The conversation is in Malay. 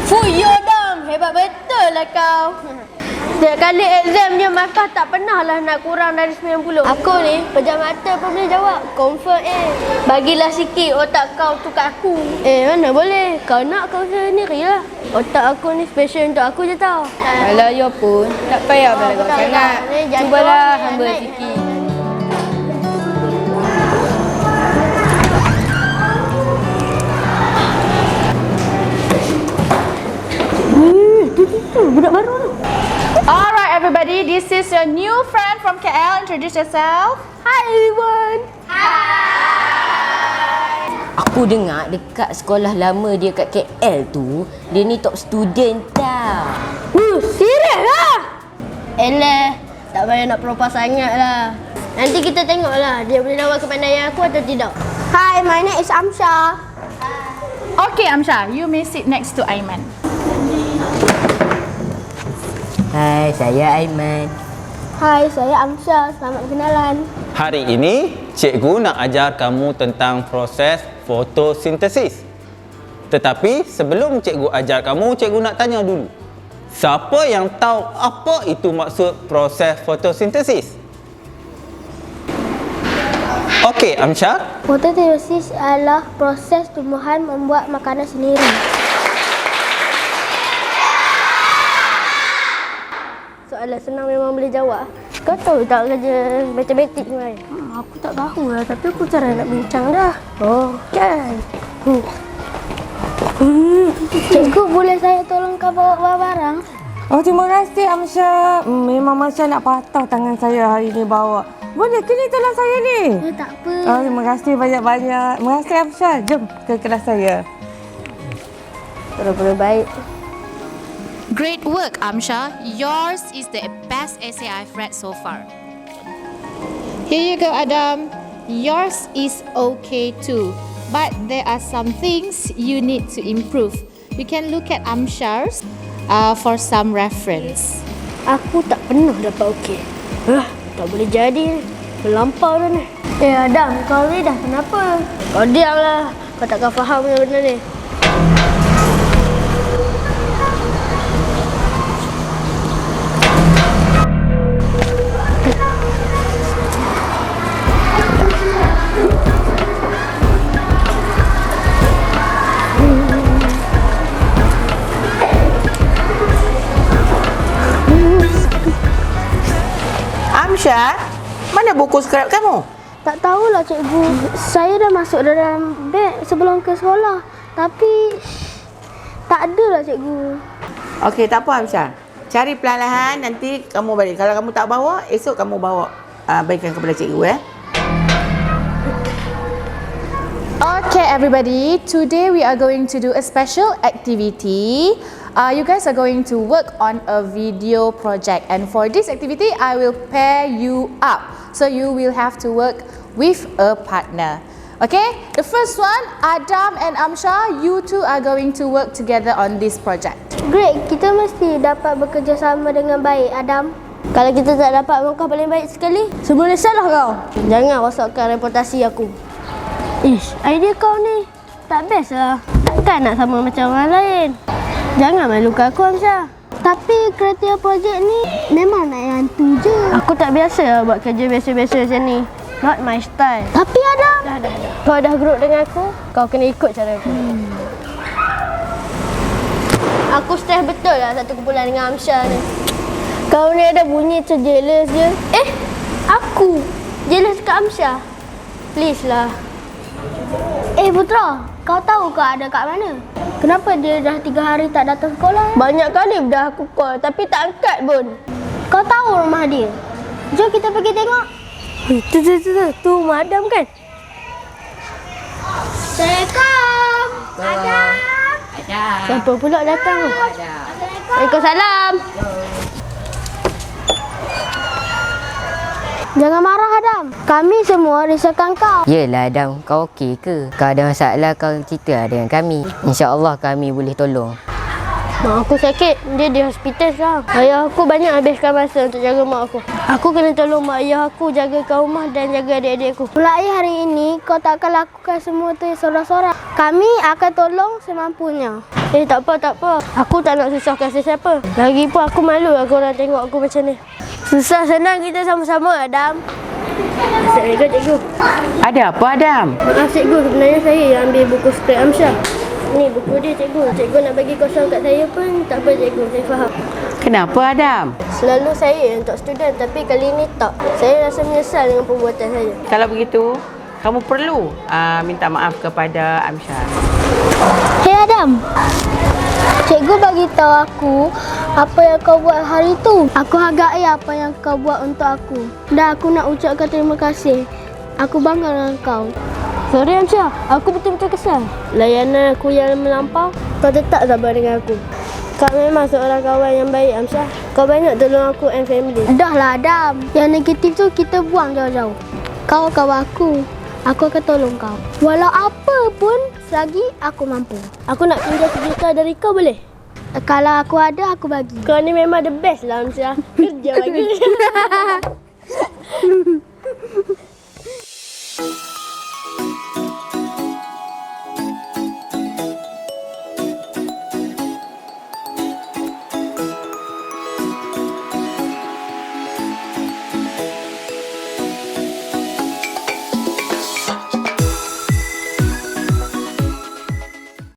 Fuyo Dam, hebat betul lah kau. Setiap kali exam je markah tak pernah lah nak kurang dari 90. Aku ni pejam mata pun boleh jawab. Confirm Bagilah sikit otak kau tukar aku. Mana boleh. Kau nak kau sendiri lah. Otak aku ni special untuk aku je tau. Kalau you pun tak payah belajar sangat. Cubalah hamba sikit. Budak baru tu. Alright everybody, this is your new friend from KL. Introduce yourself. Hi everyone. Aku dengar dekat sekolah lama dia kat KL tu, dia ni top student tau. Serius lah? Tak payah nak propa sangat lah. Nanti kita tengok lah dia boleh lawan kepandaian aku atau tidak. Hi, my name is Amsha. Okay Amsha, you may sit next to Aiman. Hai, saya Aiman. Hai, saya Amsha. Selamat kenalan. Hari ini, cikgu nak ajar kamu tentang proses fotosintesis. Tetapi sebelum cikgu ajar kamu, cikgu nak tanya dulu. Siapa yang tahu apa itu maksud proses fotosintesis? Okey, Amsha. Fotosintesis adalah proses tumbuhan membuat makanan sendiri. Soalan senang memang boleh jawab. Kau tahu tak kerja matematik ni? Aku tak tahu lah, tapi aku cara nak bincang dah. Oh, kan? Cikgu, boleh saya tolong kau bawa barang? Oh, terima kasih Amsha. Memang Amsha nak patah tangan saya hari ni bawa. Boleh ke ni tolong saya ni? Tak apa. Oh, terima kasih banyak-banyak. Terima kasih Amsha. Jom ke kelas saya. Terus baik. Great work, Amsha. Yours is the best essay I've read so far. Here you go, Adam. Yours is okay too, but there are some things you need to improve. You can look at Amsha's for some reference. Aku tak pernah dapat okey. Tak boleh jadi. Melampau dah ni. Adam, kau ni dah kenapa? Kau diam lah. Kau takkan faham benda ni. Amsha, mana buku skrip kamu? Tak tahulah cikgu. Saya dah masuk dalam beg sebelum ke sekolah. Tapi tak ada lah cikgu. Okey, tak apa Amsha. Cari perlahan-lahan, nanti kamu balik. Kalau kamu tak bawa, esok kamu bawa berikan kepada cikgu Okay everybody, today we are going to do a special activity. You guys are going to work on a video project, and for this activity I will pair you up, so you will have to work with a partner. Okay, the first one, Adam and Amsha, you two are going to work together on this project. Great, kita mesti dapat bekerjasama dengan baik, Adam. Kalau kita tak dapat langkah paling baik sekali, semua salah kau. Jangan rosakkan reputasi aku. Idea kau ni tak best lah. Takkan nak sama macam orang lain. Jangan malukan aku, Amsha. Tapi kriteria projek ni memang nak yang hantu je. Aku tak biasa lah buat kerja biasa-biasa macam ni. Not my style. Tapi Adam, dah. Kau dah group dengan aku, kau kena ikut cara aku. Aku stres betul lah satu kumpulan dengan Amsha ni. Kau ni ada bunyi macam jealous je. Aku jealous kat Amsha? Please lah. Putra, kau tahu kau ada kat mana? Kenapa dia dah 3 hari tak datang sekolah? Banyak kali dah aku call tapi tak angkat pun. Kau tahu rumah dia? Jom kita pergi tengok. Tu madam kan? Assalamualaikum. Adam. Siapa pula datang? Waalaikumsalam. Jangan marah Adam. Kami semua risaukan kau. Yelah Adam, kau okey ke? Kau ada masalah, kau cerita dengan kami. InsyaAllah kami boleh tolong. Mak aku sakit, dia di hospital sekarang. Ayah aku banyak habiskan masa untuk jaga mak aku. Aku kena tolong mak ayah aku jagakan rumah dan jaga adik-adik aku. Mulai hari ini, kau tak akan lakukan semua tu sorang-sorang. Kami akan tolong semampunya. Tak apa. Aku tak nak susahkan sesiapa. Lagipun aku malu lah korang tengok aku macam ni. Susah senang kita sama-sama, Adam. Assalamualaikum, cikgu. Ada apa Adam? Maaf cikgu, sebenarnya saya yang ambil buku skrip Amsyah. Ni buku dia cikgu. Cikgu nak bagi kosong kat saya pun tak apa cikgu, saya faham. Kenapa Adam? Selalu saya yang top student tapi kali ni tak. Saya rasa menyesal dengan perbuatan saya. Kalau begitu, kamu perlu minta maaf kepada Amsyah. Hey Adam. Cikgu bagi tahu aku apa yang kau buat hari tu. Aku hargai apa yang kau buat untuk aku. Dan aku nak ucapkan terima kasih. Aku bangga dengan kau. Sorry Amsyah, aku betul-betul kesal. Layanan aku yang melampau, kau tetap sabar dengan aku. Kau memang seorang kawan yang baik Amsyah. Kau banyak tolong aku and family. Dah lah Adam. Yang negatif tu kita buang jauh-jauh. Kau kawan aku. Aku akan tolong kau. Walau apa pun, selagi aku mampu. Aku nak pinjam $1 juta dari kau boleh? Kalau aku ada, aku bagi. Kau ni memang the best lah Amsyah. Kerja bagi.